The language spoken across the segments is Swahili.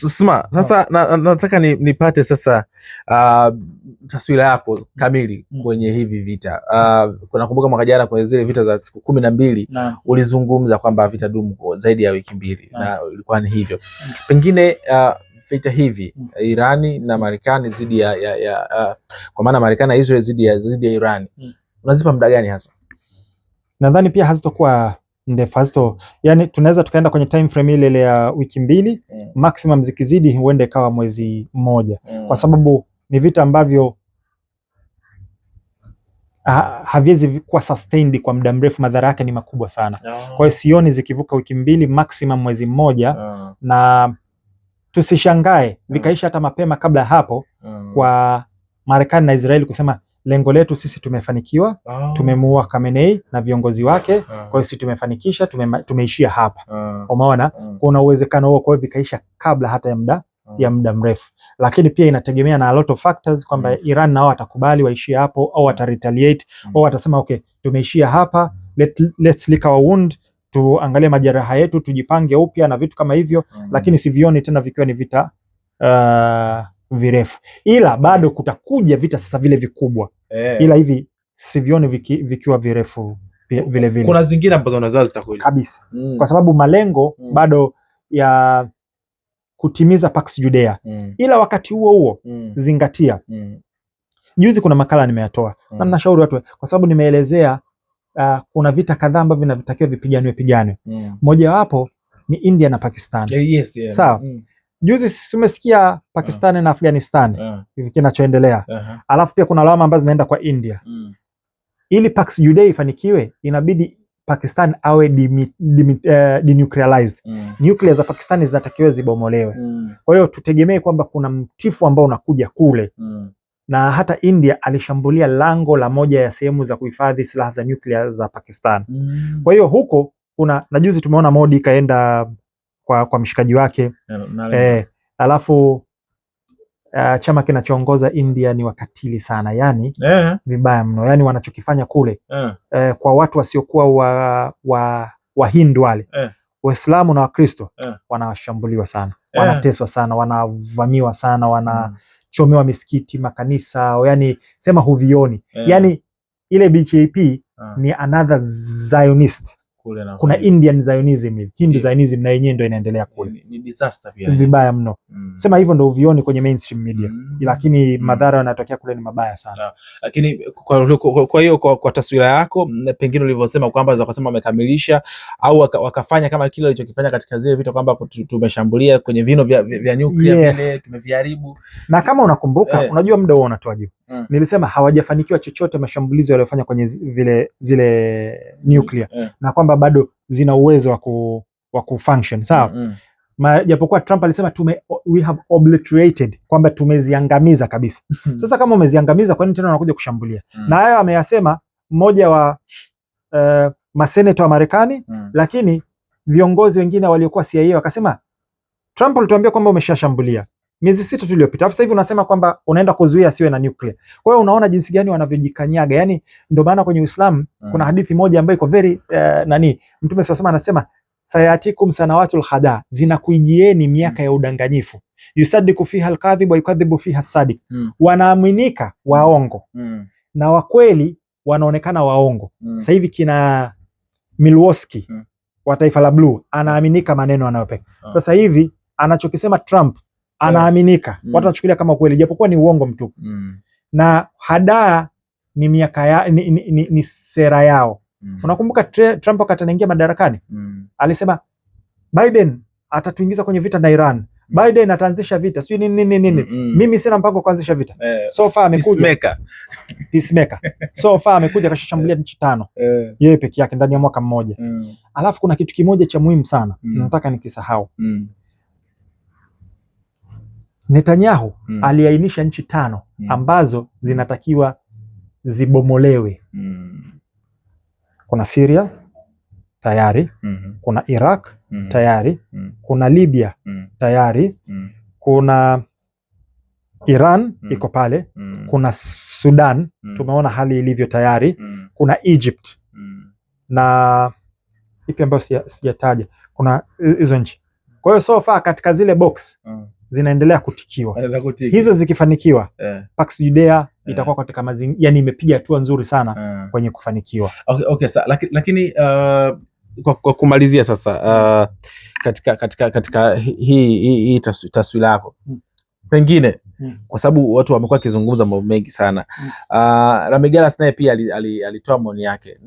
Sima, sasa nataka nipate sasa taswira yako kamili kwenye hivi vita. Nakumbuka mwaka jana kwenye zile vita za siku 12 ulizungumza kwamba vita dumu zaidi ya wiki 2 na ilikuwa ni hivyo. Pengine vita hivi Irani na Marekani zidi ya kwa maana Marekani na Israel zidi ya Irani, unazipa muda gani hasa? Nadhani pia hazitokuwa ndefu, yani tunaweza tukaenda kwenye time frame ile ya wiki 2, maximum zikizidi huenda ikawa mwezi mmoja, kwa sababu ni vita ambavyo haviwezi kuwa sustained kwa muda mrefu, madhara yake ni makubwa sana. Kwa hiyo sioni zikivuka wiki 2, maximum mwezi mmoja. Na tusishangae vikaisha hata mapema kabla hapo, kwa Marekani na Israeli kusema lengo letu sisi tumefanikiwa, tumemuua Khamenei na viongozi wake, kwa hiyo sisi tumefanikisha, tumeishia hapa. Umeona, kuna uwezekano huo, kwa hiyo vikaisha kabla hata ya muda mrefu. Lakini pia inategemea na a lot of factors kwamba Iran nao watakubali waishie hapo au wataretaliate au watasema okay, tumeishia hapa, let's lick our wound, tuangalie majeraha yetu, tujipange upya na vitu kama hivyo. Lakini sivioni tena vikiwa ni vita virefu, ila bado kutakuja vita sasa vile vikubwa, ila hivi sivioni vikiwa virefu vile vile. Kuna zingine ambazo unazoa zitakuja kabisa, kwa sababu malengo bado ya kutimiza Pax Judea. Ila wakati huo zingatia, juzi kuna makala nimeyatoa na ninashauri watu, kwa sababu nimeelezea kuna vita kadhaa ambavyo vinatakiwa vipiganwe. Moja wapo ni India na Pakistan. Sawa. Juzi tumesikia Pakistan na Afghanistan kinachoendelea. Alafu pia kuna lawama ambazo zinaenda kwa India. Ili Pax Judea ifanikiwe, inabidi Pakistan awe denuclearized. Nuclear za Pakistan zinatakiwa zibomolewe. Kwa hiyo tutegemee kwamba kuna mtifu ambao unakuja kule. Na hata India alishambulia lango la moja ya sehemu za kuhifadhi silaha za nuclear za Pakistan. Kwa hiyo huko kuna, na juzi tumeona Modi kaenda kwa mshikaji wake. Alafu chama kinachoongoza India ni wakatili sana, yani vibaya mno, yani wanachokifanya kule kwa watu wasiokuwa wa Hindu wale, Waislamu na Wakristo wanashambuliwa sana, wanateswa sana, wanavamiwa sana, wanachomewa misikiti, makanisa, yani sema huvioni. Yani ile BJP ni another Zionist. Kuna Indian Zionism, Hindu Zionism na yenyewe ndio inaendelea kule. Ni disaster pia. Vibaya mno. Sema hivyo ndio uvioni kwenye mainstream media. Lakini madhara yanatokea kule ni mabaya sana. Lakini kwa hiyo kwa taswira yako, pengine ulivyosema kwamba wakasema wamekamilisha au wakafanya kama kile walichokifanya katika zile vita, kwamba tumeshambulia kwenye vino vya nuclear vile, tumeviharibu. Na kama unakumbuka, unajua muda huo unatoa jibu. Nilisema hawajafanikiwa chochote mashambulizi waliofanya kwenye zile nuclear, na kwamba bado zina uwezo wa kufunction, sawa. Japokuwa Trump alisema we have obliterated, kwamba tumeziangamiza kabisa. Sasa kama umeziangamiza, kwa nini tena unakuja kushambulia? Na hayo ameyasema mmoja wa maseneta wa Marekani, lakini viongozi wengine waliokuwa CIA wakasema Trump alituambia kwamba umeshashambulia miezi 6 tu iliyopita, sasa hivi unasema kwamba unaenda kuzuia asiwe na nuclear. Kwa hiyo unaona jinsi gani wanavyojikanyaga. Yani ndio maana kwenye Uislamu kuna hadithi moja ambayo iko very Mtume sasa anasema sayatikum sanawatul khada, zinakuijieni miaka ya udanganyifu, yusadiku fiha alkadhib wa yukadhibu fiha sadiq. Wanaaminika waongo na wakweli wanaonekana waongo. Sasa hivi kina Milwaukee wa taifa la blue anaaminika maneno anayopeka. Sasa hivi anachokisema Trump anaaminika, watu wanachukulia kama kweli, japokuwa ni uongo mtupu. Na hadaa ni miaka ni sera yao. Unakumbuka Trump wakati anaingia madarakani alisema Biden atatuingiza kwenye vita na Iran, Biden ataanzisha vita, sio nini. Mimi sina mpango kuanzisha vita. So far amekuja peacemaker. So far amekuja kashashambulia nchi 5 yeye peke yake ndani ya mwaka mmoja. Alafu kuna kitu kimoja cha muhimu sana nataka nikisahau. Netanyahu aliainisha nchi 5 ambazo zinatakiwa zibomolewe. Kuna Syria tayari, kuna Iraq tayari, kuna Libya tayari, kuna Iran iko pale, kuna Sudan tumeona hali ilivyo tayari, kuna Egypt na ipi ambayo sijataja, kuna hizo nchi. Kwa hiyo so far katika zile box zinaendelea kutikiwa. Hizo zikifanikiwa Pax Judea itakuwa katika yani imepiga hatua nzuri sana kwenye kufanikiwa. Okay, lakini kwa kumalizia sasa katika hii taswira yako pengine kwa sababu watu wamekuwa wakizungumza mambo mengi sana. Ramigalas naye pia alitoa maoni yake.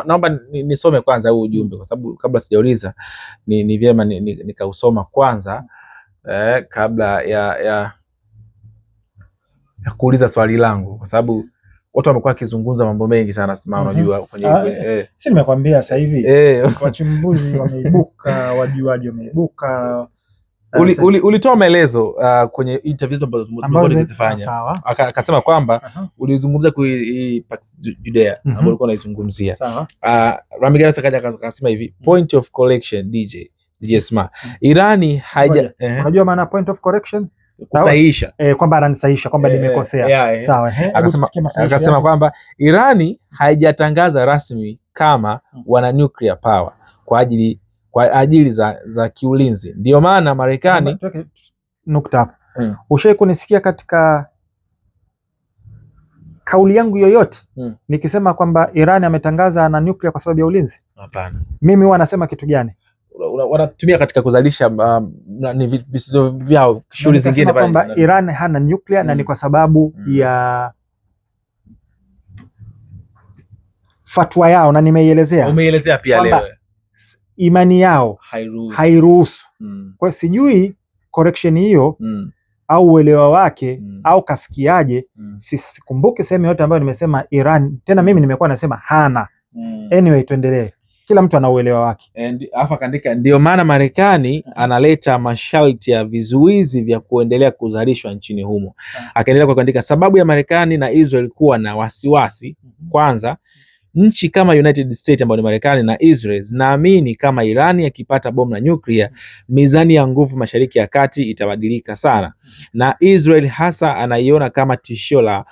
Naomba nisome kwanza huu ujumbe kwa sababu kabla sijauliza ni vyema nikausoma kwanza kabla ya kuuliza swali langu, kwa sababu watu wamekuwa wakizungumza mambo mengi sana sima, unajua kwenye si nimekwambia sasa hivi wachimbuzi wameibuka, wajuaji wameibuka. Ulitoa maelezo kwenye interviews ambazo ulizifanya, akasema kwamba ulizungumza kwa Pax Judea ambayo ulikuwa unaizungumzia. Ramigalas akaja akasema hivi, point of correction DJ Sma, Irani haja unajua maana point of correction, kusahihisha kwamba ananisahihisha kwamba nimekosea. Sawa, akasema kwamba Irani haijatangaza rasmi kama wana nuclear power kwa ajili za kiulinzi. Ndio maana Marekani nukta hapo. Ushai kunisikia katika kauli yangu yoyote nikisema kwamba Irani ametangaza na nuclear kwa sababu ya ulinzi? Hapana. Mimi huwa nasema kitu gani? Wanatumia katika kuzalisha visizo vyao, shughuli zingine pale. Kwamba Iran hana nuclear na ni kwa sababu ya fatwa yao, na nimeielezea. Umeelezea pia leo. Imani yao hairuhusu. Kwa hiyo sijui correction hiyo au uelewa wake au kasikiaje. Sikumbuki sehemu yote ambayo nimesema Iran, tena mimi nimekuwa nasema hana. Anyway, tuendelee. Kila mtu ana uelewa wake. Afa kaandika, ndio maana Marekani analeta masharti ya vizuizi vya kuendelea kuzalishwa nchini humo. Akaendelea kwa kuandika, sababu ya Marekani na Israel kuwa na wasiwasi, kwanza nchi kama United States ambayo ni Marekani na Israel zinaamini kama Irani akipata bomu la nyuklia, mizani ya nguvu Mashariki ya Kati itabadilika sana, na Israel hasa anaiona kama tishio la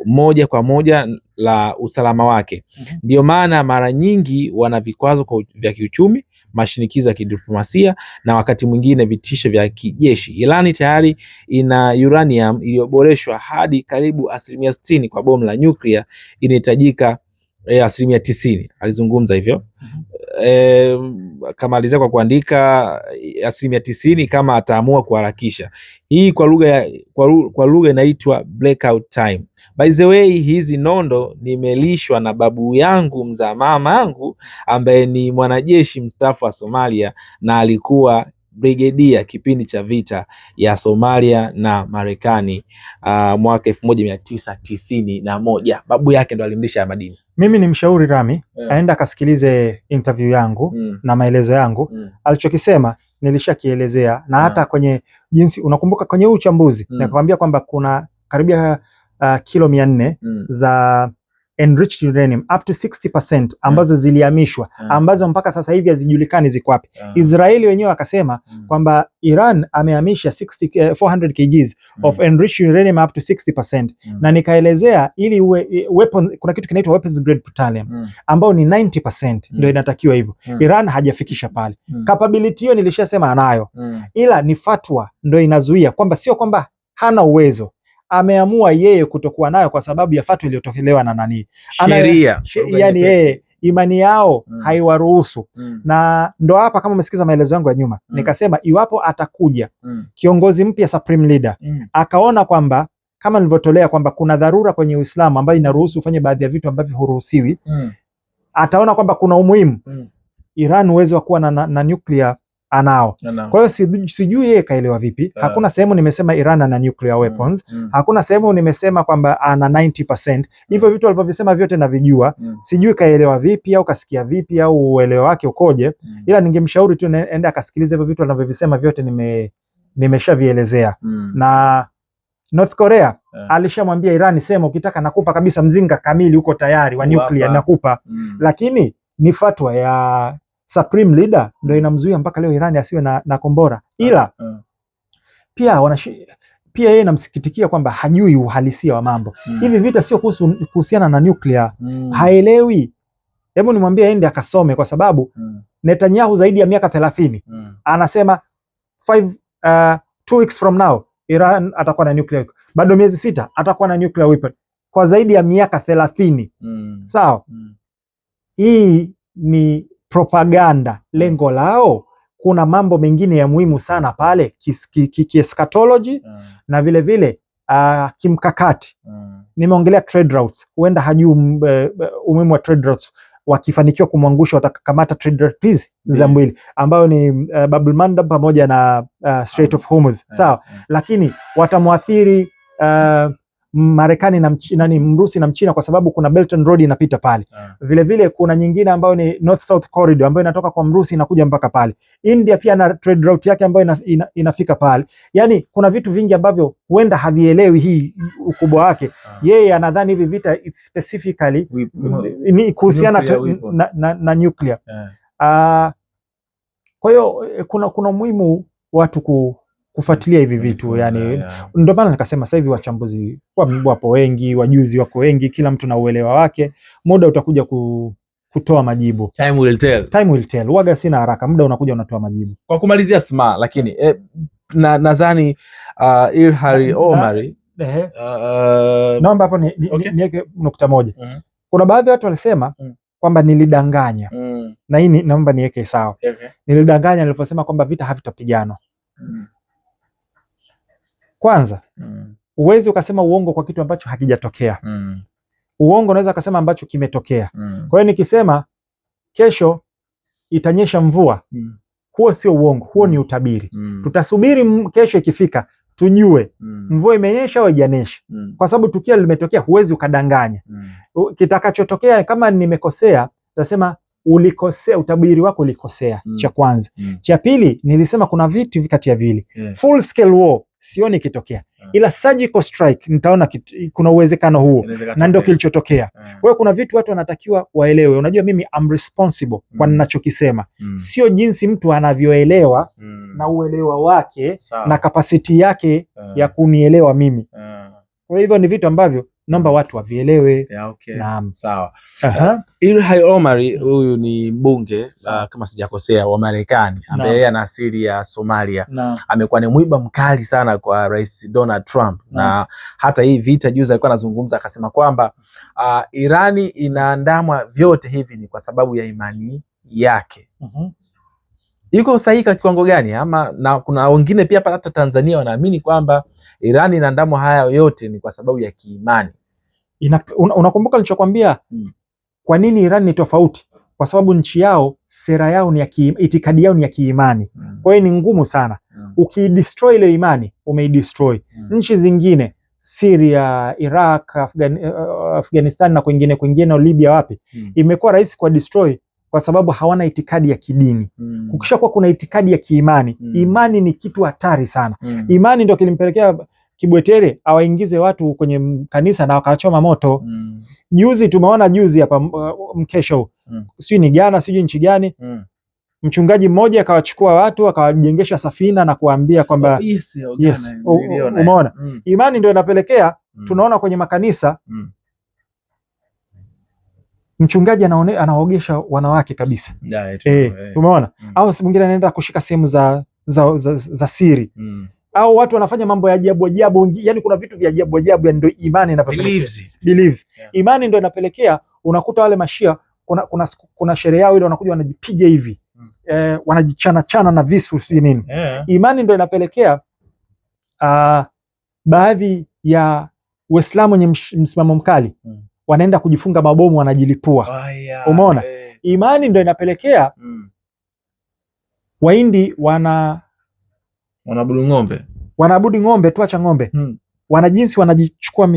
moja kwa moja la usalama wake. Ndio maana mara nyingi wana vikwazo vya kiuchumi, mashinikizo ya kidiplomasia na wakati mwingine vitisho vya kijeshi. Irani tayari ina uranium iliyoboreshwa hadi karibu 60% kwa bomu la nyuklia, inahitajika 90%. Alizungumza hivyo. Kamalizia kwa kuandika 90% kama ataamua kuharakisha. Hii kwa lugha inaitwa blackout time. By the way, hizi nondo nimelishwa na babu yangu mzaa mama yangu ambaye ni mwanajeshi mstaafu wa Somalia na alikuwa brigedia kipindi cha vita ya Somalia na Marekani mwaka 1991. Babu yake ndo alimlisha madini. Mimi ni mshauri Rami aenda akasikilize interview yangu na maelezo yangu. Alichokisema nilishakielezea na hata kwenye jinsi unakumbuka kwenye uchambuzi nakwambia kwamba kuna karibia kilo 400 za enriched uranium up to 60% ambazo zilihamishwa, ambazo mpaka sasa hivi hazijulikani ziko wapi. Israeli wenyewe akasema kwamba Iran amehamisha 400 kgs of enriched uranium up to 60%. Na nikaelezea ili weapon, kuna kitu kinaitwa weapons grade plutonium ambao ni 90% ndio inatakiwa hivyo. Iran hajafikisha pale. Capability hiyo nilishasema anayo, ila ni fatwa ndio inazuia, kwamba sio kwamba hana uwezo, ameamua yeye kutokuwa nayo kwa sababu ya fatwa iliyotokelewa na nani, sheria. Yani yeye imani yao haiwaruhusu. Na ndo hapa kama umesikiza maelezo yangu ya nyuma nikasema iwapo atakuja kiongozi mpya supreme leader akaona kwamba kama nilivyotolea kwamba kuna dharura kwenye Uislamu ambayo inaruhusu ufanye baadhi ya vitu ambavyo huruhusiwi, ataona kwamba kuna umuhimu, Iran uwezo wa kuwa na nuclear anao. Kwa hiyo sijui yeye kaelewa vipi. Hakuna sehemu nimesema Iran ana nuclear weapons. Hakuna sehemu nimesema kwamba ana 90%. Hivyo vitu alivyovisema vyote navijua. Sijui kaelewa vipi au kasikia vipi au uelewa wake ukoje. Ila ningemshauri tu ende akasikilize hivyo vitu alivyovisema vyote nimeshavielezea. Na North Korea alishamwambia Iran, sema ukitaka nakupa kabisa mzinga kamili, uko tayari wa nuclear nakupa. Lakini ni fatwa ya supreme leader ndio inamzuia mpaka leo Iran asiwe na kombora. Ila pia yeye namsikitikia kwamba hajui uhalisia wa mambo. Hivi vita sio kuhusiana na nuclear. Haelewi hebu nimwambie aende akasome, kwa sababu Netanyahu zaidi ya miaka 30 anasema 2 weeks from now Iran atakuwa na nuclear, bado miezi 6 atakuwa na nuclear weapon, kwa zaidi ya miaka 30. Sawa. Hii ni propaganda. Lengo lao, kuna mambo mengine ya muhimu sana pale eschatology na vile vile kimkakati. Nimeongelea trade routes, huenda hajui umuhimu wa trade routes. Wakifanikiwa kumwangusha watakamata trade routes za mbili ambayo ni Bab el-Mandab pamoja na Strait of Hormuz. Sawa. Lakini watamwathiri Marekani na Mrusi na Mchina, kwa sababu kuna Belt and Road inapita pale. Vile vile kuna nyingine ambayo ni North South Corridor ambayo inatoka kwa Mrusi inakuja mpaka pale. India pia na trade route yake ambayo inafika pale. Yani kuna vitu vingi ambavyo huenda havielewi hii ukubwa wake. Yeye anadhani hivi vita it's specifically ni kuhusiana na nuclear. Kwa hiyo kuna umuhimu watu kufuatilia hivi vitu yani. Ndio maana nikasema sasa hivi wachambuzi wapo wengi, wajuzi wako wengi, kila mtu na uelewa wake. Muda utakuja kutoa majibu. Time will tell. Time will tell. Waga sina haraka, muda unakuja unatoa majibu. Kwa kumalizia Sma, lakini nadhani Ilhan Omar naomba hapo niweke nukta moja. Kuna baadhi ya watu walisema kwamba nilidanganya. Na hii naomba niweke sawa. Nilidanganya niliposema kwamba vita havitapigana. Kwanza, uwezi ukasema uongo kwa kitu ambacho hakijatokea. Uongo unaweza kusema ambacho kimetokea. Kwa hiyo nikisema kesho itanyesha mvua, huo sio uongo, huo ni utabiri. Tutasubiri kesho ikifika tujue mvua imenyesha au haijanyesha. Kwa sababu tukio limetokea, huwezi ukadanganya. Kitakachotokea kama nimekosea, utasema ulikosea, utabiri wako ulikosea. Cha kwanza. Cha pili, nilisema kuna vitu kati ya vile. Full scale war sioni kitokea. Ila surgical strike nitaona kuna uwezekano huo, na ndio kilichotokea. Kwa hiyo kuna vitu watu wanatakiwa waelewe. Unajua mimi I'm responsible kwa ninachokisema. Sio jinsi mtu anavyoelewa na uelewa wake na kapasiti yake ya kunielewa mimi. Kwa hivyo ni vitu ambavyo naomba watu wavielewe. Naam. Sawa. Ilhan Omar huyu ni mbunge kama sijakosea wa Marekani ambaye ana asili ya Somalia. Amekuwa ni mwiba mkali sana kwa Rais Donald Trump. Na hata hii vita juzi alikuwa anazungumza akasema kwamba Irani inaandamwa vyote hivi ni kwa sababu ya imani yake. Iko sahihi kwa kiwango gani? Ama na kuna wengine pia hata Tanzania wanaamini kwamba Irani inaandamwa haya yote ni kwa sababu ya kiimani. Unakumbuka nilichokwambia? Kwa nini Iran ni tofauti? Kwa sababu nchi yao, sera yao ni ya itikadi yao ni ya kiimani. Kwa hiyo ni ngumu sana. Ukidestroy ile imani, umeidestroy. Nchi zingine, Syria, Iraq, Afghanistan na kwingine Libya wapi, imekuwa rahisi kwa destroy kwa sababu hawana itikadi ya kidini. Ukishakuwa kuna itikadi ya kiimani, imani ni kitu hatari sana. Imani ndio kilimpelekea Kibwetere awaingize watu kwenye kanisa na wakachoma moto. Juzi tumeona hapa mkesho, sijui ni Ghana, sijui nchi gani, mchungaji mmoja akawachukua watu akawajengesha safina na kuambia kwamba umeona. Imani ndio inapelekea tunaona kwenye makanisa mchungaji anaogesha wanawake kabisa. Umeona? Au mwingine anaenda kushika sehemu za siri. Au watu wanafanya mambo ya ajabu ajabu, yani kuna vitu vya ajabu ajabu, ndio imani inapelekea. Believes. Imani ndio inapelekea unakuta wale mashia kuna sherehe yao ile wanakuja wanajipiga hivi. Wanajichana chana na visu sio nini. Imani ndio inapelekea baadhi ya Waislamu wenye msimamo mkali wanaenda kujifunga mabomu wanajilipua. Umeona? Imani ndio inapelekea Wahindi wanaabudu ng'ombe, tuacha ng'ombe. Wanajinsi wanajichukua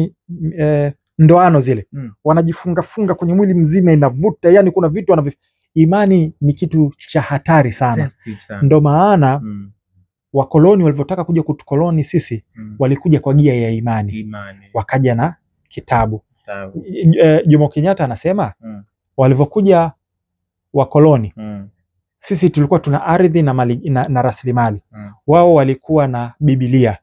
ndoano zile. Wanajifunga kwenye mwili mzima inavuta, yani kuna vitu imani ni kitu cha hatari sana. Ndo maana wakoloni walivyotaka kuja kutukoloni sisi, walikuja kwa gia ya imani. Wakaja na kitabu. Jomo Kenyatta anasema walivyokuja wakoloni, sisi tulikuwa tuna ardhi na rasilimali. Wao walikuwa na Biblia.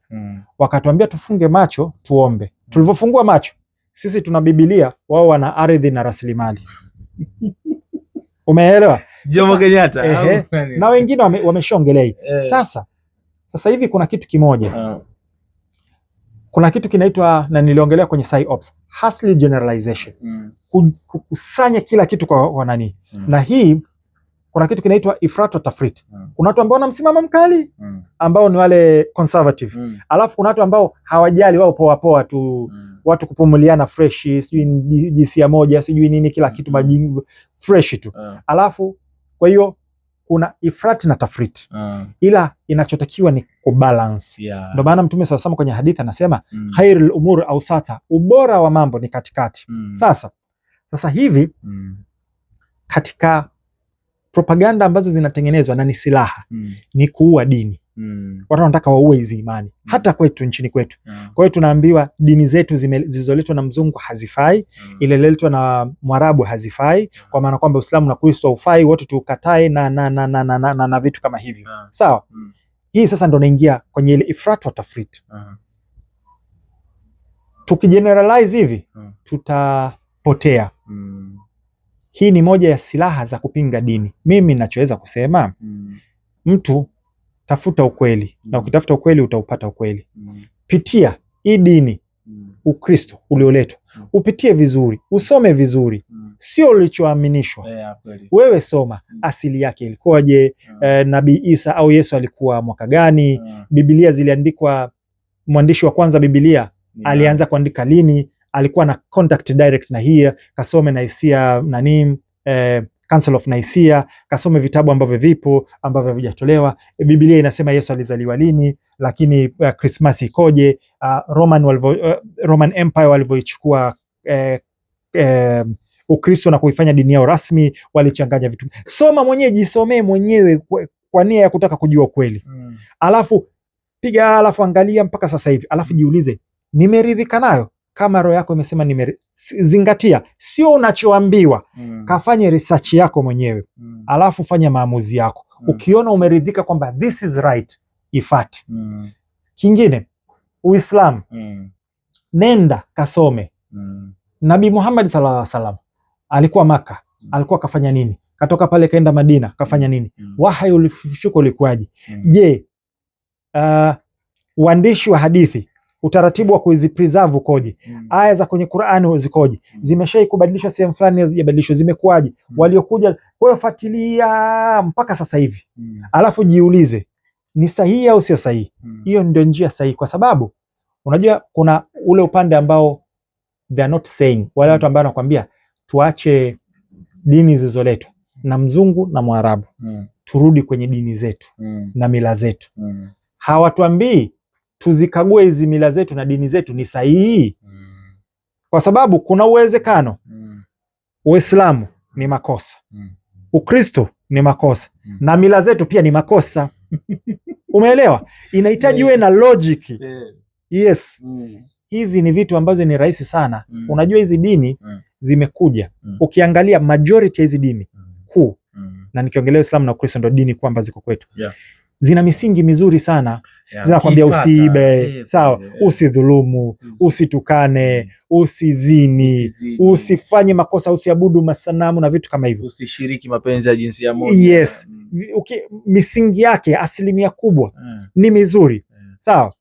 Wakatuambia tufunge macho tuombe. Tulivyofungua macho, sisi tuna Biblia, wao wana ardhi na rasilimali. Umeelewa? Jomo Kenyatta na wengine wameshaongelea. Sasa hivi kuna kitu kimoja kuna kitu kinaitwa, na niliongelea kwenye PsyOps, hastily generalization. Kukusanya kila kitu kwa nani. Na hii kuna kitu kinaitwa ifrat wa tafrit. Kuna watu ambao wana msimamo mkali ambao ni wale conservative. Alafu kuna watu ambao hawajali, wao poa poa tu, watu kupumuliana fresh, sijui jinsia moja, sijui nini, kila kitu majingu fresh tu. Alafu kwa hiyo kuna ifrat na tafrit. Ila inachotakiwa ni kubalance. Ndio maana Mtume SAW kwenye hadithi anasema khairul umur awsata, ubora wa mambo ni katikati. Sasa hivi katika propaganda ambazo zinatengenezwa na ni silaha ni kuua dini. Watu wanataka waue hizi imani hata kwetu, nchini kwetu. Kwa hiyo tunaambiwa dini zetu zilizoletwa na mzungu hazifai, ile letwa na Mwarabu hazifai, kwa maana kwamba Uislamu na Kristo haufai, wote tukatae na vitu kama hivyo. Sawa? Hii sasa ndo naingia kwenye ile ifrat wa tafrit. Tukigeneralize hivi tutapotea. Hii ni moja ya silaha za kupinga dini. Mimi ninachoweza kusema, mtu tafuta ukweli, na ukitafuta ukweli utaupata ukweli. Pitia hii dini, Ukristo ulioletwa, upitie vizuri, usome vizuri, sio ulichoaminishwa. Wewe soma asili yake ilikoje, Nabii Isa au Yesu alikuwa mwaka gani, Biblia ziliandikwa, mwandishi wa kwanza Biblia alianza kuandika lini, alikuwa na contact direct na hii, kasome Nicaea Council of Nicaea, kasome vitabu ambavyo vipo ambavyo havijatolewa. Biblia inasema Yesu alizaliwa lini, lakini Christmas ikoje, Roman Empire walivyoichukua Ukristo na kuifanya dini yao rasmi, walichanganya vitu. Soma mwenyewe, jisomee mwenyewe kwa nia ya kutaka kujua kweli. Alafu angalia mpaka sasa hivi, alafu jiulize, nimeridhika nayo? Kama roho yako imesema zingatia, sio unachoambiwa. Kafanye research yako mwenyewe, alafu fanya maamuzi yako. Ukiona umeridhika kwamba this is right, ifati. Kingine, Uislamu, nenda kasome. Nabii Muhammad sallallahu alaihi wasallam alikuwa Maka, alikuwa kafanya nini? Katoka pale kaenda Madina, kafanya nini? Wahyi ulishuka ulikuwaje? Je, uandishi wa hadithi, utaratibu wa kuzipreserve ukoje? Aya za kwenye Qur'ani zikoje? Zimeshaikubadilishwa sehemu fulani, hazijabadilishwa, zimekuwaje? Waliokuja, kwa hiyo fuatilia mpaka sasa hivi. Alafu jiulize, ni sahihi au sio sahihi? Hiyo ndio njia sahihi, kwa sababu unajua kuna ule upande ambao they are not saying, wale watu ambao wanakuambia tuache dini zilizoletwa na mzungu na Mwarabu, turudi kwenye dini zetu na mila zetu. Hawatuambii tuzikague hizi mila zetu na dini zetu ni sahihi, kwa sababu kuna uwezekano Uislamu ni makosa, Ukristo ni makosa, na mila zetu pia ni makosa. Umeelewa? Inahitaji uwe na logic. Yes. Hizi ni vitu ambazo ni rahisi sana. Unajua hizi dini zimekuja, ukiangalia majority ya hizi dini kuu, na nikiongelea Uislamu na Ukristo ndo dini kuu ambazo ziko kwetu, zina misingi mizuri sana. Zinakwambia usiibe, sawa, usidhulumu, usitukane, usizini, usifanye makosa, usiabudu masanamu na vitu kama hivyo, usishiriki mapenzi ya jinsia moja. Yes. Misingi yake asilimia kubwa ni mizuri, sawa.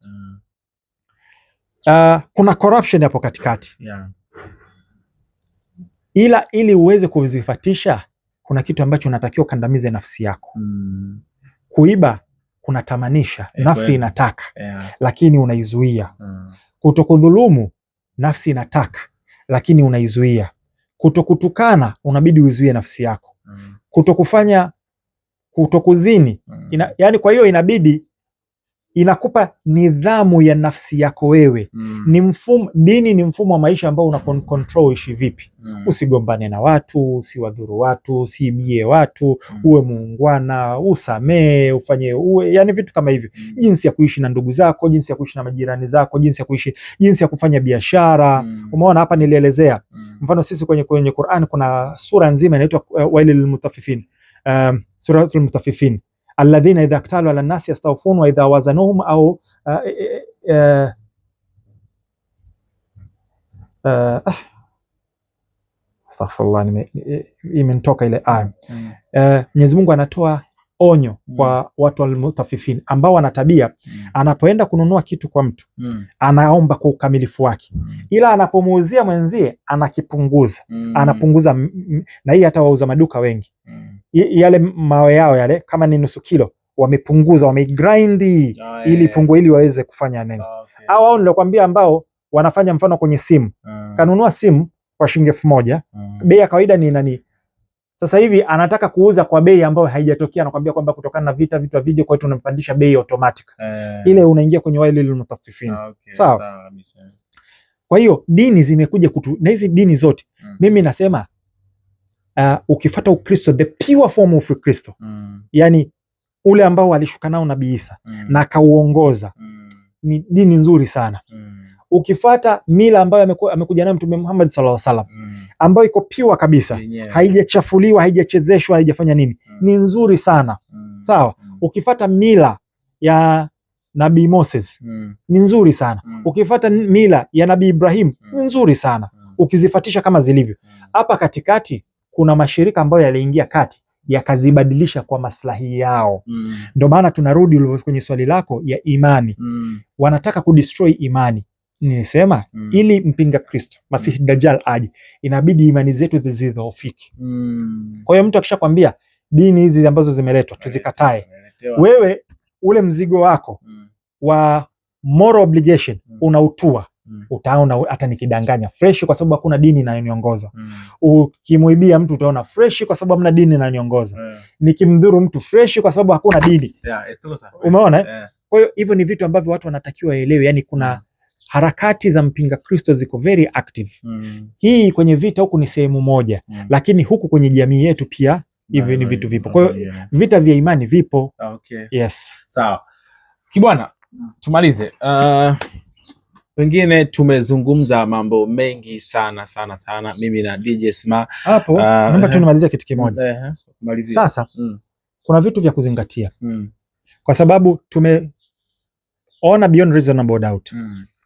Kuna corruption hapo katikati, ila ili uweze kuzifatisha, kuna kitu ambacho unatakiwa kandamize nafsi yako. Kuiba kunatamanisha, nafsi inataka, lakini unaizuia. Kutokudhulumu, nafsi inataka, lakini unaizuia. Kutokutukana, unabidi uizuie nafsi yako. Kutokuzini, yani kwa hiyo inabidi inakupa nidhamu ya nafsi yako wewe. Ni mfumo, dini ni mfumo wa maisha ambao una control ishi vipi. Usigombane na watu, usiwadhuru watu, usiibie watu, uwe muungwana, usamee, yani vitu kama hivyo. Jinsi ya kuishi na ndugu zako, jinsi ya kuishi na majirani zako, jinsi ya kufanya biashara. Umeona hapa nilielezea. Mfano sisi kwenye Qur'an kuna sura nzima inaitwa Wailil Mutaffifin. Suratul Mutaffifin. Alladhina idha iktalu ala nasi yastawfun wa idha wazanuhum au astaghfirullah, imenitoka ile aya. Mwenyezi Mungu anatoa onyo kwa watu walmutafifin ambao wana tabia, anapoenda kununua kitu kwa mtu anaomba kwa ukamilifu wake, ila anapomuuzia mwenzie anakipunguza, anapunguza. Na hii hata wauza maduka wengi yale mawe yao yale kama ni nusu kilo wamepunguza, wamegrind ili pungue, ili waweze kufanya neno. Au wao nilokuambia ambao wanafanya mfano kwenye simu, kanunua simu kwa shilingi 1000, bei ya kawaida ni nani, sasa hivi anataka kuuza kwa bei ambayo haijatokea, anakuambia kwamba kutokana na vitu vya video, kwa hiyo tunampandisha bei automatic. Ile unaingia kwenye wale mutaffifin. Sawa. Kwa hiyo dini zimekuja na hizi dini zote mimi nasema ukifuata Ukristo, the pure form of Ukristo, yani ule ambao walishuka nao Nabii Isa na kauongoza, ni dini nzuri sana. Ukifuata mila ambayo amekuja nayo Mtume Muhammad sallallahu alaihi wasallam, ambayo iko pure kabisa, haijachafuliwa, haijachezeshwa, haijafanya nini, ni nzuri sana. Sawa. Ukifuata mila ya Nabii Moses ni nzuri sana. Ukifuata mila ya Nabii Ibrahim ni nzuri sana, ukizifatisha kama zilivyo. Hapa katikati kuna mashirika ambayo yaliingia kati yakazibadilisha kwa maslahi yao. Ndio maana tunarudi kwenye swali lako ya imani. Wanataka kudestroy imani. Nilisema ili mpinga Kristo Masihi Dajjal aje, inabidi imani zetu zidhoofike. Kwa hiyo mtu akishakwambia dini hizi ambazo zimeletwa tuzikatae, wewe ule mzigo wako wa moral obligation unautua. Utaona hata nikidanganya fresh kwa sababu hakuna dini inayoniongoza. Ukimwibia mtu utaona fresh kwa sababu hamna dini inayoniongoza. Nikimdhuru mtu fresh kwa sababu hakuna dini. Umeona? Kwa hiyo hivyo ni vitu ambavyo watu wanatakiwa waelewe, yani kuna harakati za mpinga Kristo ziko very active. Hii kwenye vita huku ni sehemu moja, lakini huku kwenye jamii yetu pia hivi ni vitu vipo. Kwa hiyo vita vya imani vipo. Yes. Sawa. Kibwana, tumalize. Pengine tumezungumza mambo mengi sana mimi na DJ Sma. Hapo naomba tu nimalizie kitu kimoja. Sasa kuna vitu vya kuzingatia. Kwa sababu tumeona beyond reasonable doubt.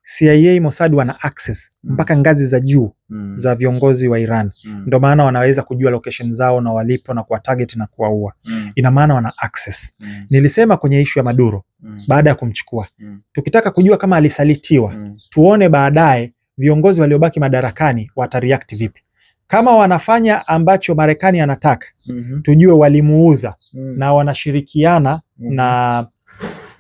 CIA, Mossad wana access mpaka ngazi za juu za viongozi wa Iran. Ndio maana wanaweza kujua location zao na walipo na kuwa target na kuwaua. Ina maana wana access. Nilisema kwenye issue ya Maduro baada ya kumchukua. Tukitaka kujua kama alisalitiwa, tuone baadaye viongozi waliobaki madarakani watareact vipi. Kama wanafanya ambacho Marekani anataka, tujue walimuuza na wanashirikiana na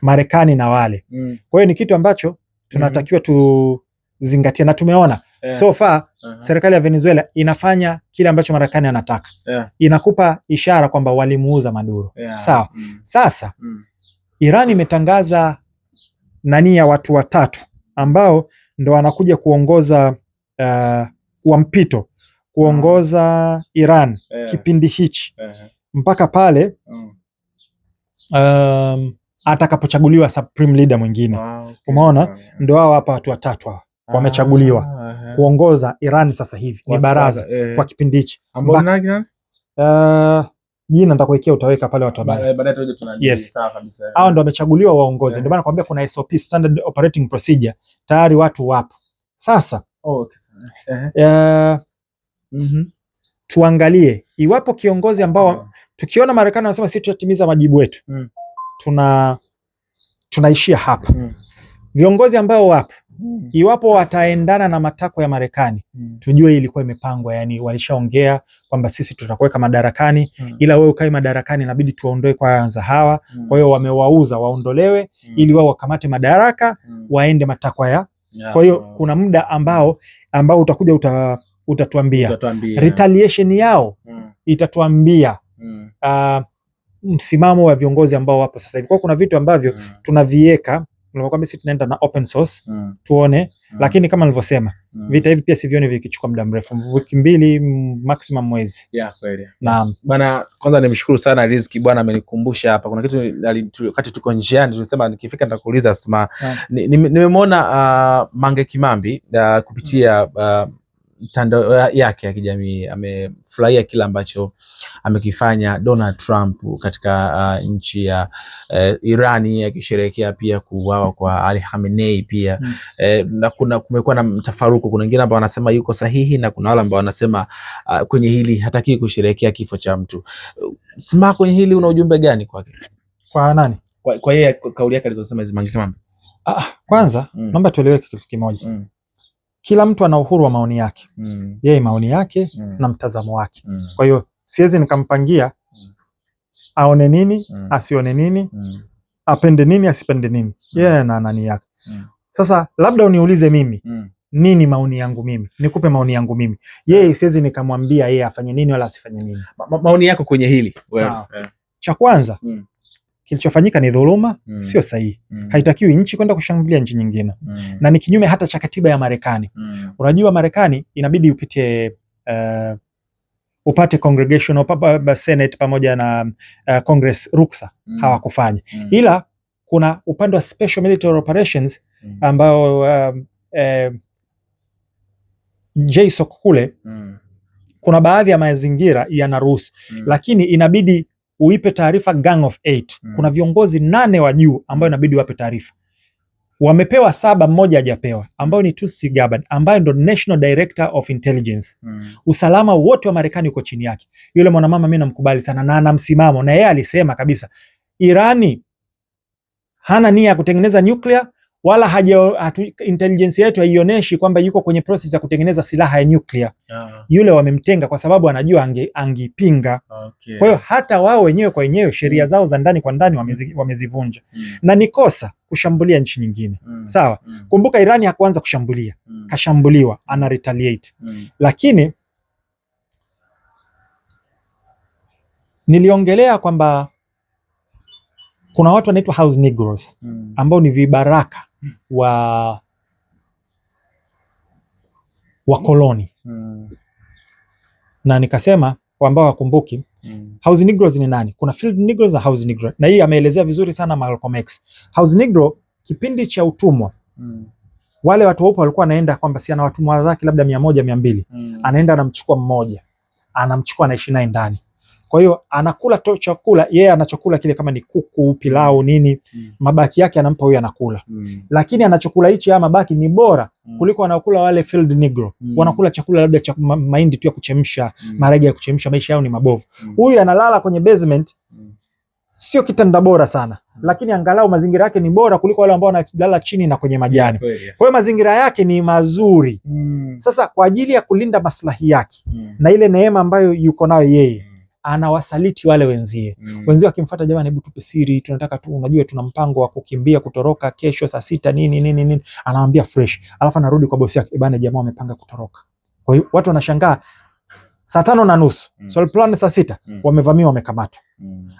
Marekani na wale. Kwa hiyo ni kitu ambacho tunatakiwa tuzingatia, na tumeona so far serikali ya Venezuela inafanya kile ambacho Marekani anataka. Inakupa ishara kwamba walimuuza Maduro. Sawa. Sasa Iran imetangaza nani ya watu watatu ambao ndo wanakuja kuongoza wa mpito kuongoza Iran kipindi hichi mpaka pale atakapochaguliwa supreme leader mwingine. Umeona? Ndio hao hapa watu watatu hao wamechaguliwa kuongoza Iran sasa hivi. Ni baraza kwa kipindi hichi. Jina nitakuwekea, utaweka pale watu baadaye tunajua. Yes. Sawa kabisa. Hao ndio wamechaguliwa waongoze. Ndio maana nakwambia kuna SOP, standard operating procedure, tayari watu wapo. Sasa tuangalie iwapo kiongozi ambao tukiona Marekani wanasema sisi tutatimiza majibu yetu, tunaishia hapa. Viongozi ambao wapo iwapo wataendana na matakwa ya Marekani, tujue ilikuwa imepangwa, yani walishaongea kwamba sisi tutakuweka madarakani, ila wewe ukae madarakani inabidi tuwaondoe kwanza hawa. Kwa hiyo wamewauza waondolewe ili wao wakamate madaraka waende matakwa ya. Kwa hiyo kuna muda ambao utakuja utatuambia retaliation yao itatuambia msimamo wa viongozi ambao wapo sasa hivi. Kwa kuna vitu ambavyo tunaviweka, tunakwambia sisi tunaenda na open source tuone, lakini kama nilivyosema vita hivi pia sivioni vikichukua muda mrefu, wiki 2 maximum mwezi. Kweli. Naam. Bana, kwanza nimeshukuru sana Rizky bwana, amenikumbusha hapa kuna kitu wakati tuko njiani tulisema nikifika nitakuuliza Sma. Nimemwona Mange Kimambi kupitia mtandao yake ya kijamii amefurahia kile ambacho amekifanya Donald Trump katika nchi ya Irani, akisherehekea pia kuuawa kwa Ali Khamenei pia. Na kumekuwa na mtafaruku, kuna wengine ambao wanasema yuko sahihi na kuna wale ambao wanasema kwenye hili hataki kusherehekea kifo cha mtu. Sima, kwenye hili una ujumbe gani kwake? Kwa nani? Kwa yeye kauli yake alizosema hizo Mange Kimambi. Kwanza naomba tueleweke kitu kimoja. Kila mtu ana uhuru wa maoni yake. Yeye maoni yake na mtazamo wake. Kwa hiyo siwezi nikampangia aone nini, asione nini, apende nini, asipende nini. Yeye na nani yake. Sasa labda uniulize mimi, nini maoni yangu mimi? Nikupe maoni yangu mimi. Yeye siwezi nikamwambia yeye afanye nini wala asifanye nini. Maoni yako kwenye hili. Cha kwanza, kilichofanyika ni dhuluma, sio sahihi. Haitakiwi nchi kwenda kushambulia nchi nyingine. Na ni kinyume hata cha katiba ya Marekani. Unajua Marekani inabidi upate congressional Senate pamoja na Congress ruksa, hawakufanya. Ila kuna upande wa special military operations ambao JSOC kule kuna baadhi ya mazingira yanaruhusu, lakini inabidi uipe taarifa Gang of 8. Kuna viongozi 8 wa juu ambao inabidi wape taarifa. Wamepewa 7, mmoja hajapewa, ambao ni Tulsi Gabbard, ambaye ndo National Director of Intelligence. Usalama wote wa Marekani uko chini yake. Yule mwanamama mimi namkubali sana na ana msimamo, na yeye alisema kabisa Irani hana nia ya kutengeneza nuclear, wala intelligence yetu haionyeshi kwamba yuko kwenye process ya kutengeneza silaha ya nuclear. Yule wamemtenga kwa sababu anajua angipinga. Kwa hiyo hata wao wenyewe kwa wenyewe sheria zao za ndani kwa ndani wamezivunja. Na ni kosa kushambulia nchi nyingine. Sawa? Kumbuka Irani hakuanza kushambulia. Kashambuliwa, ana retaliate. Lakini niliongelea kwamba kuna watu wanaitwa house negroes ambao ni vibaraka wa koloni. Na nikasema ambao wakumbuki house negroes ni nani? Kuna field negroes na house negro. Na hii ameelezea vizuri sana Malcolm X. House negro kipindi cha utumwa. Wale watu weupe walikuwa wanaenda kwamba si ana watumwa zake labda 100 200. Anaenda anamchukua mmoja. Anamchukua anaishi naye ndani. Kwa hiyo anakula chakula, yeye anachokula kile kama ni kuku, pilau, nini, mabaki yake anampa huyu anakula. Lakini anachokula hichi ya mabaki ni bora kuliko anakula wale field negro. Wanakula chakula labda cha mahindi tu ya kuchemsha, maharage ya kuchemsha, maisha yao ni mabovu. Huyu analala kwenye basement, sio kitanda bora sana, lakini angalau mazingira yake ni bora kuliko wale ambao wanalala chini na kwenye majani. Kwa hiyo mazingira yake ni mazuri. Sasa kwa ajili ya kulinda maslahi yake na ile neema ambayo yuko nayo yeye, anawasaliti wale wenzie. Wenzie wakimfuata, jamani, hebu tupe siri, tunataka tu, unajua tuna mpango wa kukimbia kutoroka kesho saa 6 nini. Anamwambia fresh. Alafu anarudi kwa bosi yake, bana, jamaa wamepanga kutoroka. Kwa hiyo watu wanashangaa saa 5:30, so plan saa 6, wamevamiwa, wamekamatwa.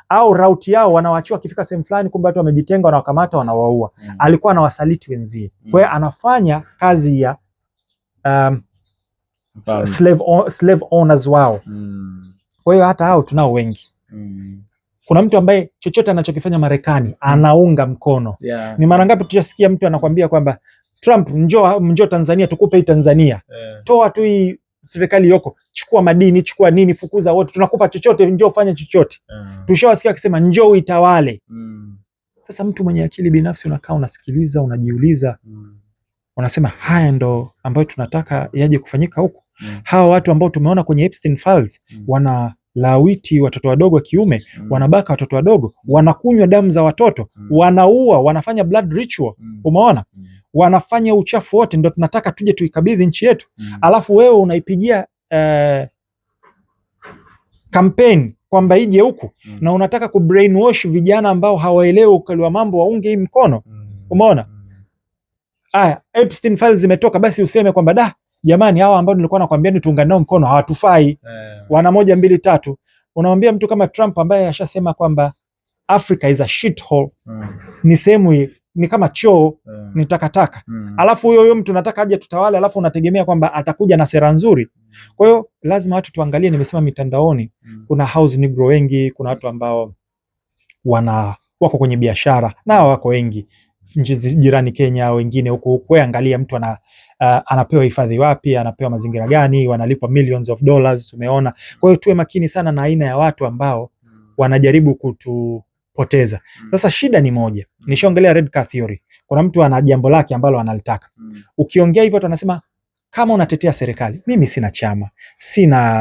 Au route yao wanawachua kifika sehemu fulani, kumbe watu wamejitenga, wanawakamata, wanawaua. Alikuwa anawasaliti wenzie. Kwa hiyo anafanya kazi ya slave owners wao. Kwa hiyo hata hao tunao wengi. Kuna mtu ambaye chochote anachokifanya Marekani anaunga mkono. Ni mara ngapi tutasikia mtu anakuambia kwamba Trump, njoo Tanzania tukupe hii Tanzania. Toa tu hii serikali yoko, chukua madini, chukua nini, fukuza wote, tunakupa chochote, njoo fanya chochote. Tushawasikia akisema njoo uitawale. Sasa mtu mwenye akili binafsi unakaa unasikiliza, unajiuliza, unasema haya ndo ambayo tunataka yaje kufanyika huku. Hawa watu ambao tumeona kwenye Epstein Files wanalawiti watoto wadogo wa kiume, wanabaka watoto wadogo, wanakunywa damu za watoto, wanaua, wanafanya blood ritual, umeona? Wanafanya uchafu wote, ndio tunataka tuje tuikabidhi nchi yetu. Alafu wewe unaipigia campaign kwamba ije huku na unataka kubrainwash vijana ambao hawaelewi ukali wa mambo waunge hii mkono, umeona? Aya, Epstein Files zimetoka, basi useme kwamba jamani, hawa ambao nilikuwa nakwambiani tuungane nao mkono hawatufai. Wana 1 2 3. Unamwambia mtu kama Trump ambaye ashasema kwamba Africa is a shithole. Ni sehemu, ni kama choo, ni takataka. Alafu huyo mtu nataka aje tutawale, alafu unategemea kwamba atakuja na sera nzuri. Kwa hiyo lazima watu tuangalie, nimesema mitandaoni kuna house negro wengi, kuna watu ambao wako kwenye biashara, nao wako wengi. nchi jirani Kenya au wengine huku, angalia mtu anapewa hifadhi wapi, anapewa mazingira gani, wanalipwa millions of dollars, tumeona. Kwa hiyo tuwe makini sana na aina ya watu ambao wanajaribu kutupoteza. Sasa shida ni moja, nishaongelea red car theory. Kuna mtu ana jambo lake ambalo analitaka. Ukiongea hivyo watu wanasema kama unatetea serikali, mimi sina chama,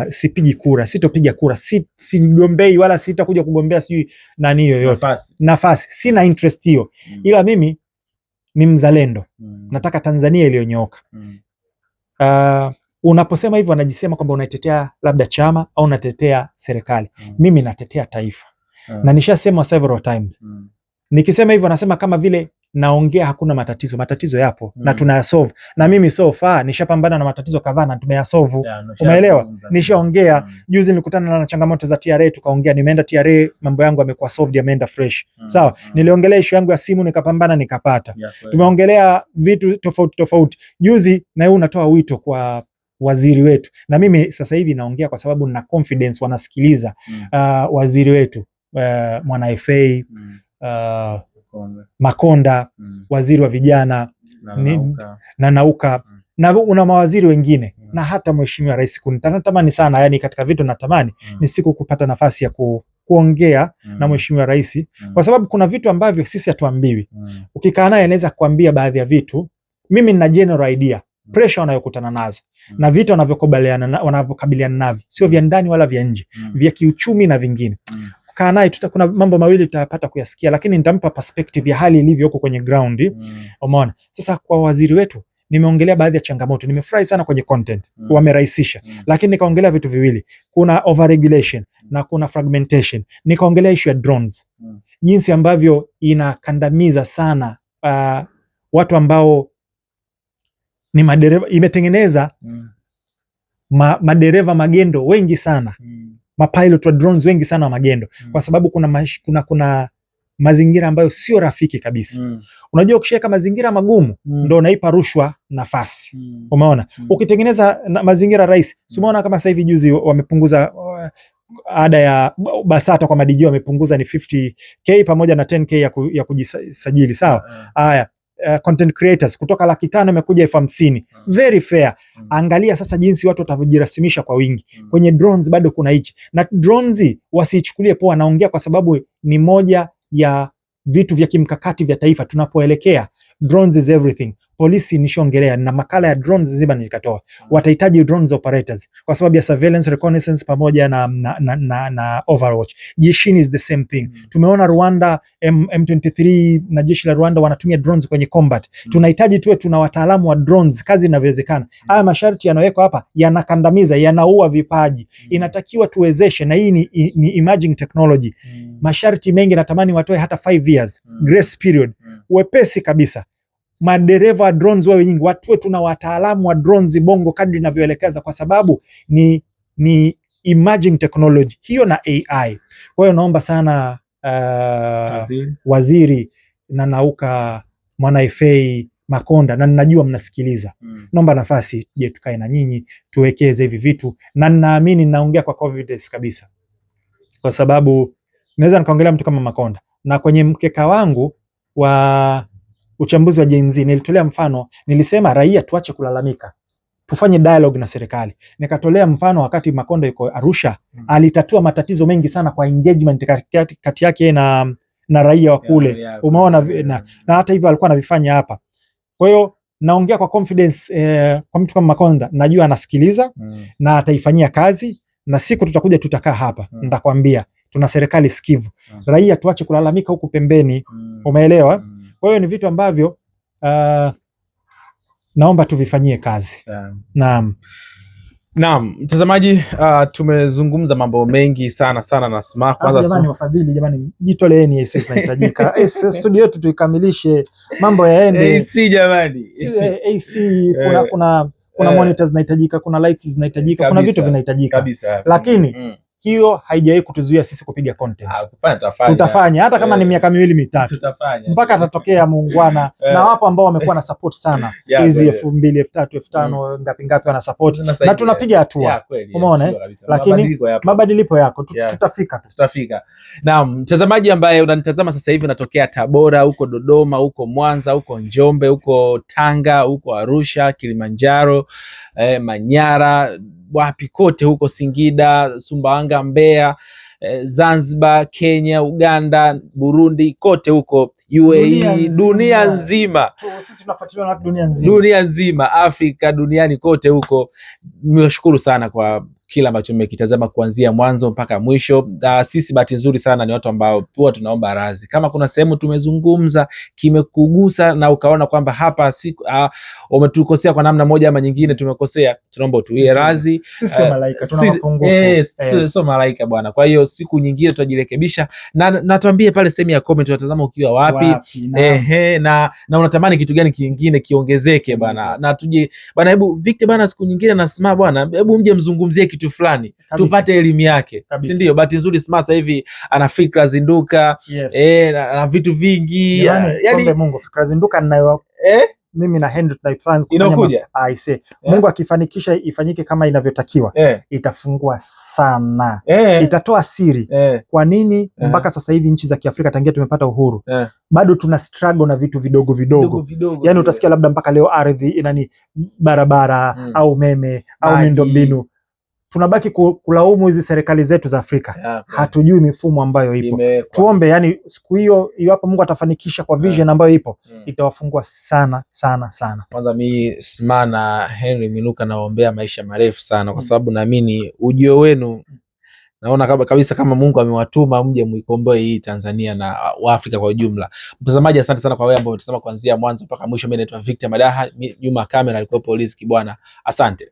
sipigi kura, sitopiga kura, sigombei wala sitakuja kugombea sijui nani yoyote. Nafasi. Sina interest hiyo. Ila mimi ni mzalendo. Nataka Tanzania iliyonyooka. Unaposema hivyo wanajisema kwamba unatetea labda chama au unatetea serikali. Mimi natetea taifa. Na nishasema several times. Nikisema hivyo nasema kama vile naongea hakuna matatizo. Matatizo yapo na tunayasolve. Na mimi so far nishapambana na matatizo kadhaa na tumeyasolve. Umeelewa? Nishaongea. Juzi nilikutana na changamoto za TRA, tukaongea. Nimeenda TRA, mambo yangu yamekuwa solved, yameenda fresh. Sawa? Niliongelea issue yangu ya simu, nikapambana, nikapata. Tumeongelea vitu tofauti tofauti. Juzi na wewe unatoa wito kwa waziri wetu. Na mimi sasa hivi naongea kwa sababu nina confidence wanasikiliza waziri wetu, Mwana FA, Makonda, waziri wa vijana na Nauka na una mawaziri wengine na hata Mheshimiwa Rais. Natamani sana, yani katika vitu natamani ni siku kupata nafasi ya kuongea na Mheshimiwa Rais, kwa sababu kuna vitu ambavyo sisi hatuambiwi. Ukikaa naye anaweza kuambia baadhi ya vitu. Mimi nina general idea pressure wanayokutana nazo na vitu wanavyokabiliana navyo, sio vya ndani wala vya nje, vya kiuchumi na vingine. Kaa naye kuna mambo mawili tutapata kuyasikia, lakini nitampa perspective ya hali ilivyo huko kwenye ground. Umeona? Sasa kwa waziri wetu nimeongelea baadhi ya changamoto. Nimefurahi sana kwenye content, wamerahisisha. Lakini nikaongelea vitu viwili. Kuna overregulation na kuna fragmentation. Nikaongelea issue ya drones. Jinsi ambavyo inakandamiza sana watu ambao ni madereva, imetengeneza madereva magendo wengi sana. Mapilot wa drones wengi sana wa magendo, kwa sababu kuna mazingira ambayo sio rafiki kabisa. Unajua ukishaweka mazingira magumu ndio unaipa rushwa nafasi. Umeona? Ukitengeneza mazingira rahisi, umeona kama sasa hivi juzi wamepunguza ada ya BASATA kwa madijio, wamepunguza ni 50k pamoja na 10k ya kujisajili. Sawa? Haya, content creators kutoka 500,000 imekuja 50,000. Very fair. Angalia sasa jinsi watu watavujirasimisha kwa wingi. Kwenye drones bado kuna hichi. Na drones wasiichukulie poa, naongea kwa sababu ni moja ya vitu vya kimkakati vya taifa tunapoelekea. Drones is everything. Polisi nishaongelea na makala ya drones ziba nikatoa. Watahitaji drones operators kwa sababu ya surveillance, reconnaissance pamoja na overwatch. Jeshini is the same thing. Tumeona Rwanda M23 na jeshi la Rwanda wanatumia drones kwenye combat. Tunahitaji tuwe tuna wataalamu wa drones kazi inavyowezekana. Haya masharti yanawekwa hapa yanakandamiza, yanaua vipaji. Inatakiwa tuwezeshe, na hii ni emerging technology. Masharti mengi natamani watoe hata 5 years grace period. Wepesi kabisa. Madereva drones wawe nyingi, watu tuna wataalamu wa drones bongo kadri inavyoelekeza, kwa sababu ni emerging technology hiyo na AI. Kwa hiyo naomba sana waziri na Nauka, Mwana FA, Makonda, na ninajua mnasikiliza. Naomba nafasi je tukae na nyinyi tuwekeze hivi vitu, na ninaamini naongea kwa confidence kabisa, kwa sababu naweza nikaongelea mtu kama Makonda, na kwenye mkeka wangu wa uchambuzi wa Gen Z nilitolea mfano, nilisema raia tuache kulalamika, tufanye dialogue na serikali. Nikatolea mfano wakati Makonda yuko Arusha, alitatua matatizo mengi sana kwa engagement kati yake na raia wa kule. Umeona, na hata hivyo alikuwa anavifanya hapa. Kwa hiyo naongea kwa confidence kwa mtu kama Makonda, najua anasikiliza na ataifanyia kazi, na siku tutakuja tutakaa hapa nitakwambia tuna serikali sikivu. Raia tuache kulalamika huku pembeni. Umeelewa? Kwa hiyo ni vitu ambavyo naomba tuvifanyie kazi. Naam, mtazamaji, tumezungumza mambo mengi sana na Sma. Kwanza jamani, wafadhili jamani, jitoleeni, sisi tunahitajika. Studio yetu tuikamilishe, mambo yaende. AC jamani. AC kuna monitors zinahitajika, kuna lights zinahitajika, kuna vitu vinahitajika. Lakini hiyo haijawahi kutuzuia sisi kupiga content. Tutafanya hata kama ni miaka 2-3 mpaka atatokea muungwana na wapo ambao wamekuwa na support sana hizi 2000, 3000, 5000 ngapi wana support na tunapiga hatua, umeona lakini mabadiliko yako tutafika. Naam, mtazamaji ambaye unanitazama sasa hivi unatokea Tabora, huko Dodoma, huko Mwanza, huko Njombe, huko Tanga, huko Arusha, Kilimanjaro, Manyara, wapi kote huko, Singida, Sumbawanga, Mbeya, Zanzibar, Kenya, Uganda, Burundi, kote huko UAE, dunia nzima. Sisi tunafuatilia na dunia nzima, Afrika, duniani kote huko. Nimeshukuru sana kwa kila ambacho mmekitazama kuanzia mwanzo mpaka mwisho. Sisi bahati nzuri sana ni watu ambao huwa tunaomba radhi. Kama kuna sehemu tumezungumza kimekugusa na ukaona kwamba hapa umetukosea kwa namna moja ama nyingine, tumekosea, tunaomba utuie radhi. Sisi sio malaika, tuna mapungufu. Sio malaika bwana. Kwa hiyo siku nyingine tutajirekebisha, na tuambie pale sehemu ya comment unatazama ukiwa wapi, na unatamani kitu gani kingine kiongezeke bwana, na tuje bwana, hebu Victor bwana, siku nyingine na Sma bwana, hebu mje mzungumzie kitu fulani tupate elimu yake, si ndio? Bahati nzuri Sma sasa hivi ana fikra zinduka, na vitu vingi, yani Mungu, fikra zinduka ninayo mimi na Henry tunaiplan kufanya Mungu akifanikisha ifanyike kama inavyotakiwa, itafungua sana, itatoa siri kwa nini mpaka sasa hivi nchi za Kiafrika tangia tumepata uhuru bado tuna struggle na vitu vidogo vidogo. Yani utasikia labda mpaka leo ardhi inani barabara au umeme au miundombinu, tunabaki kulaumu hizi serikali zetu za Afrika. Hatujui mifumo ambayo ipo. Tuombe yani siku hiyo iwapo Mungu atafanikisha kwa vision ambayo ipo, itawafungua sana sana sana. Kwanza mimi Sma na Henry Minuka naombea maisha marefu sana, kwa sababu naamini ujio wenu, naona kabisa kama Mungu amewatuma mje muikomboe hii Tanzania na Afrika kwa ujumla. Mtazamaji, asante sana kwa wewe ambao umetazama kuanzia mwanzo mpaka mwisho. Mimi naitwa Victor Madaha, nyuma kamera alikuwa Polisi Kibwana. Asante.